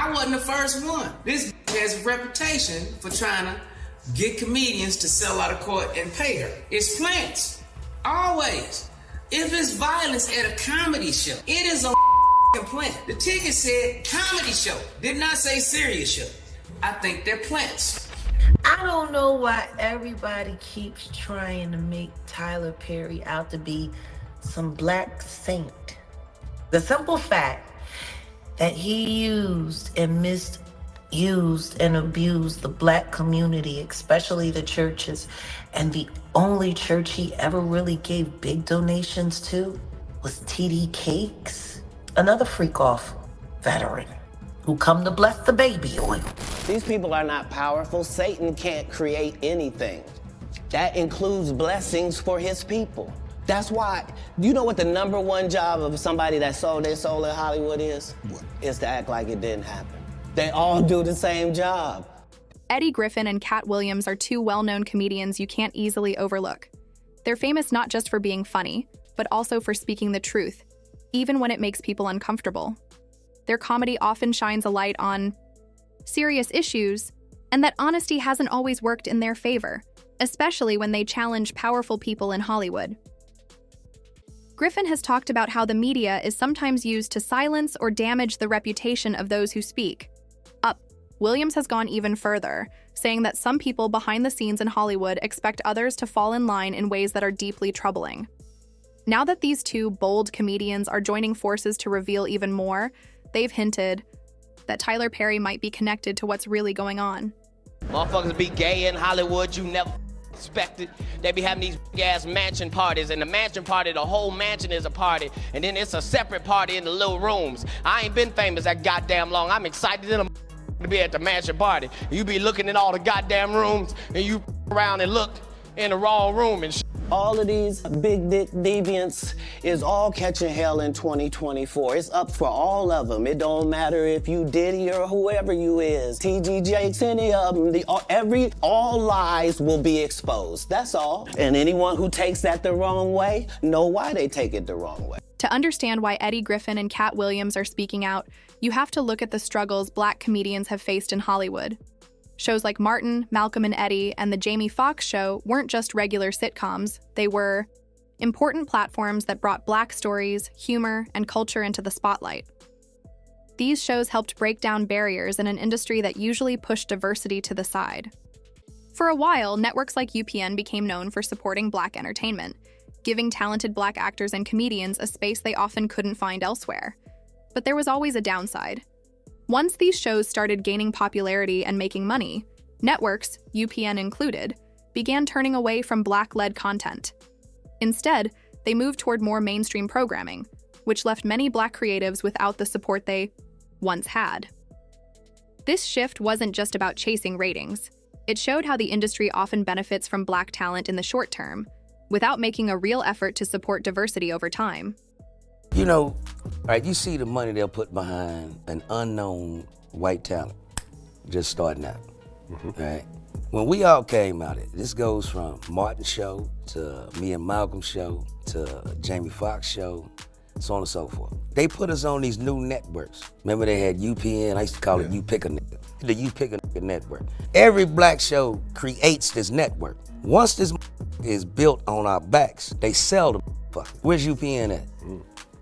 I wasn't the first one. This has a reputation for trying to get comedians to sell out of court and pay her. It's plants. Always. If it's violence at a comedy show, it is a plant. The ticket said comedy show, did not say serious show. I think they're plants. I don't know why everybody keeps trying to make Tyler Perry out to be some black saint. The simple fact that he used and misused and abused the black community, especially the churches, and the only church he ever really gave big donations to was TD Cakes, another freak-off veteran who come to bless the baby oil. These people are not powerful. Satan can't create anything. That includes blessings for his people. That's why, you know what the number one job of somebody that sold their soul in Hollywood is? What? Is to act like it didn't happen. They all do the same job. Eddie Griffin and Katt Williams are two well-known comedians you can't easily overlook. They're famous not just for being funny, but also for speaking the truth, even when it makes people uncomfortable. Their comedy often shines a light on serious issues, and that honesty hasn't always worked in their favor, especially when they challenge powerful people in Hollywood. Griffin has talked about how the media is sometimes used to silence or damage the reputation of those who speak. Williams has gone even further, saying that some people behind the scenes in Hollywood expect others to fall in line in ways that are deeply troubling. Now that these two bold comedians are joining forces to reveal even more, they've hinted that Tyler Perry might be connected to what's really going on. Motherfuckers be gay in Hollywood, you never expected. They be having these big-ass mansion parties, and the mansion party, the whole mansion is a party, and then it's a separate party in the little rooms. I ain't been famous that goddamn long. I'm excited to be at the mansion party. You be looking in all the goddamn rooms, and you around and look in the wrong room and shit. All of these big dick deviants is all catching hell in 2024. It's up for all of them. It don't matter if you Diddy or whoever you is, TG Jakes, any of them. All lies will be exposed. That's all. And anyone who takes that the wrong way, know why they take it the wrong way. To understand why Eddie Griffin and Katt Williams are speaking out, you have to look at the struggles black comedians have faced in Hollywood. Shows like Martin, Malcolm and Eddie, and The Jamie Foxx Show weren't just regular sitcoms. They were important platforms that brought black stories, humor, and culture into the spotlight. These shows helped break down barriers in an industry that usually pushed diversity to the side. For a while, networks like UPN became known for supporting black entertainment, giving talented black actors and comedians a space they often couldn't find elsewhere. But there was always a downside. Once these shows started gaining popularity and making money, networks, UPN included, began turning away from black-led content. Instead, they moved toward more mainstream programming, which left many black creatives without the support they once had. This shift wasn't just about chasing ratings. It showed how the industry often benefits from black talent in the short term, without making a real effort to support diversity over time. You know, right, you see the money they'll put behind an unknown white talent just starting out, right? When we all came out, this goes from Martin's show to me and Malcolm's show to Jamie Foxx show, so on and so forth. They put us on these new networks. Remember they had UPN, I used to call it You Pick a Nigga, the You Pick a Nigga network. Every black show creates this network. Once this is built on our backs, they sell the fuck. Where's UPN at?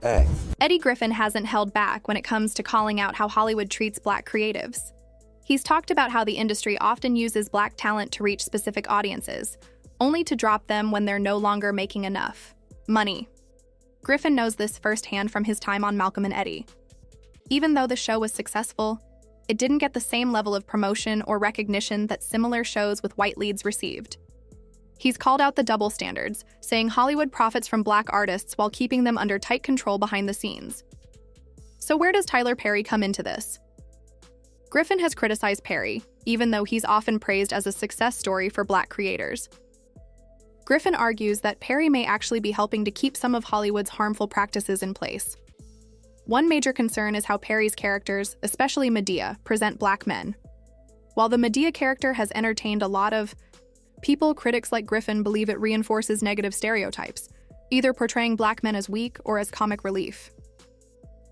Hey. Eddie Griffin hasn't held back when it comes to calling out how Hollywood treats black creatives. He's talked about how the industry often uses black talent to reach specific audiences, only to drop them when they're no longer making enough money. Griffin knows this firsthand from his time on Malcolm and Eddie. Even though the show was successful, it didn't get the same level of promotion or recognition that similar shows with white leads received. He's called out the double standards, saying Hollywood profits from black artists while keeping them under tight control behind the scenes. So where does Tyler Perry come into this? Griffin has criticized Perry, even though he's often praised as a success story for black creators. Griffin argues that Perry may actually be helping to keep some of Hollywood's harmful practices in place. One major concern is how Perry's characters, especially Medea, present black men. While the Medea character has entertained a lot of people, critics like Griffin believe it reinforces negative stereotypes, either portraying black men as weak or as comic relief.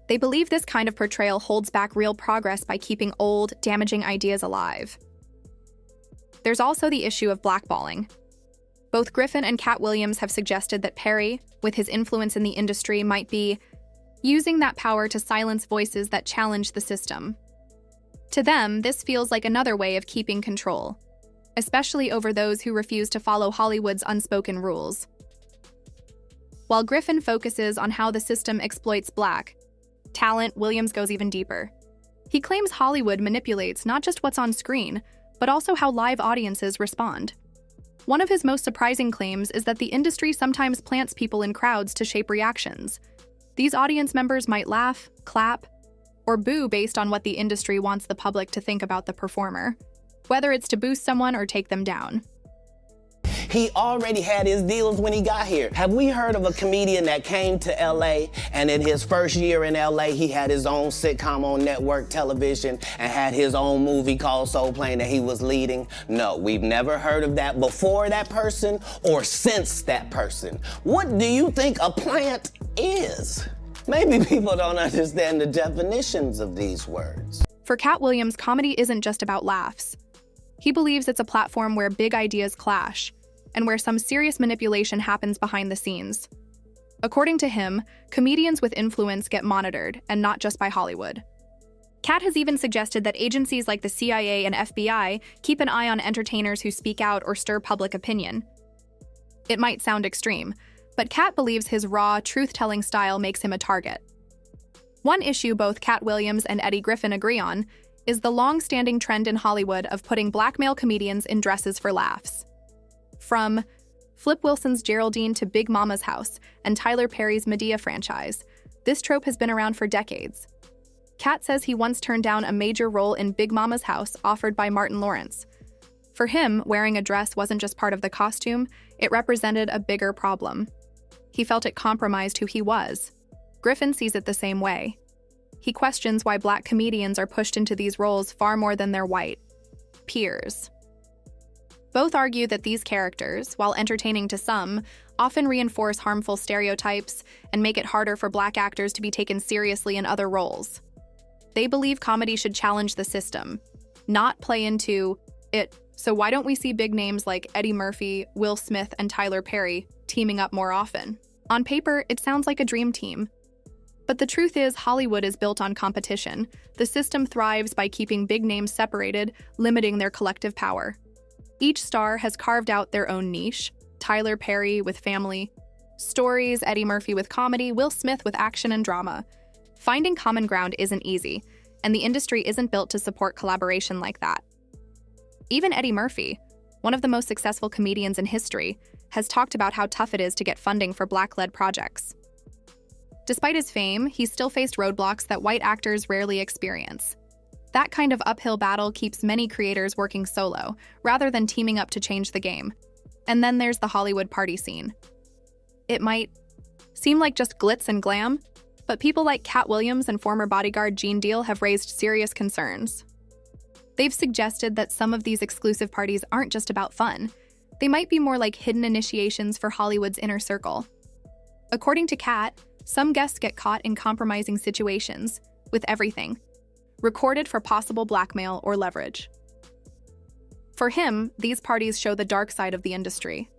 They believe this kind of portrayal holds back real progress by keeping old, damaging ideas alive. There's also the issue of blackballing. Both Griffin and Katt Williams have suggested that Perry, with his influence in the industry, might be using that power to silence voices that challenge the system. To them, this feels like another way of keeping control, especially over those who refuse to follow Hollywood's unspoken rules. While Griffin focuses on how the system exploits Black talent, Williams goes even deeper. He claims Hollywood manipulates not just what's on screen, but also how live audiences respond. One of his most surprising claims is that the industry sometimes plants people in crowds to shape reactions. These audience members might laugh, clap, or boo based on what the industry wants the public to think about the performer, whether it's to boost someone or take them down. He already had his deals when he got here. Have we heard of a comedian that came to LA and in his first year in LA, he had his own sitcom on network television and had his own movie called Soul Plane that he was leading? No, we've never heard of that before that person or since that person. What do you think a plant is? Maybe people don't understand the definitions of these words. For Katt Williams, comedy isn't just about laughs. He believes it's a platform where big ideas clash, and where some serious manipulation happens behind the scenes. According to him, comedians with influence get monitored, and not just by Hollywood. Katt has even suggested that agencies like the CIA and FBI keep an eye on entertainers who speak out or stir public opinion. It might sound extreme, but Katt believes his raw, truth-telling style makes him a target. One issue both Katt Williams and Eddie Griffin agree on is the long-standing trend in Hollywood of putting black male comedians in dresses for laughs. From Flip Wilson's Geraldine to Big Mama's House and Tyler Perry's Medea franchise, this trope has been around for decades. Katt says he once turned down a major role in Big Mama's House offered by Martin Lawrence. For him, wearing a dress wasn't just part of the costume, it represented a bigger problem. He felt it compromised who he was. Griffin sees it the same way. He questions why black comedians are pushed into these roles far more than their white peers. Both argue that these characters, while entertaining to some, often reinforce harmful stereotypes and make it harder for black actors to be taken seriously in other roles. They believe comedy should challenge the system, not play into it. So why don't we see big names like Eddie Murphy, Will Smith, and Tyler Perry teaming up more often? On paper, it sounds like a dream team. But the truth is, Hollywood is built on competition. The system thrives by keeping big names separated, limiting their collective power. Each star has carved out their own niche. Tyler Perry with family stories, Eddie Murphy with comedy, Will Smith with action and drama. Finding common ground isn't easy, and the industry isn't built to support collaboration like that. Even Eddie Murphy, one of the most successful comedians in history, has talked about how tough it is to get funding for black-led projects. Despite his fame, he's still faced roadblocks that white actors rarely experience. That kind of uphill battle keeps many creators working solo, rather than teaming up to change the game. And then there's the Hollywood party scene. It might seem like just glitz and glam, but people like Katt Williams and former bodyguard Gene Deal have raised serious concerns. They've suggested that some of these exclusive parties aren't just about fun. They might be more like hidden initiations for Hollywood's inner circle. According to Katt, some guests get caught in compromising situations, with everything recorded for possible blackmail or leverage. For him, these parties show the dark side of the industry,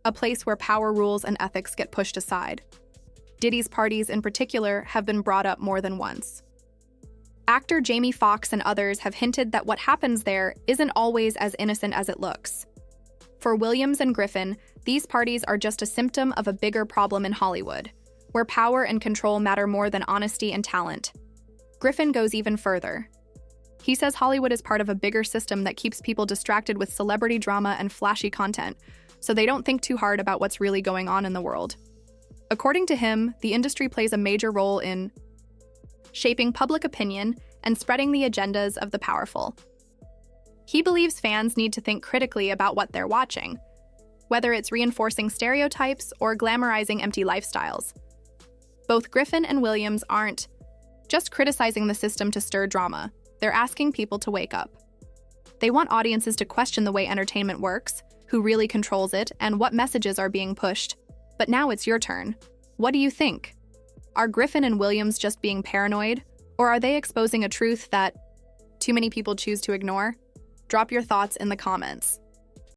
a place where power rules and ethics get pushed aside. Diddy's parties in particular have been brought up more than once. Actor Jamie Foxx and others have hinted that what happens there isn't always as innocent as it looks. For Williams and Griffin, these parties are just a symptom of a bigger problem in Hollywood, where power and control matter more than honesty and talent. Griffin goes even further. He says Hollywood is part of a bigger system that keeps people distracted with celebrity drama and flashy content, so they don't think too hard about what's really going on in the world. According to him, the industry plays a major role in shaping public opinion and spreading the agendas of the powerful. He believes fans need to think critically about what they're watching, whether it's reinforcing stereotypes or glamorizing empty lifestyles. Both Griffin and Williams aren't just criticizing the system to stir drama. They're asking people to wake up. They want audiences to question the way entertainment works, who really controls it, and what messages are being pushed. But now it's your turn. What do you think? Are Griffin and Williams just being paranoid, or are they exposing a truth that too many people choose to ignore? Drop your thoughts in the comments.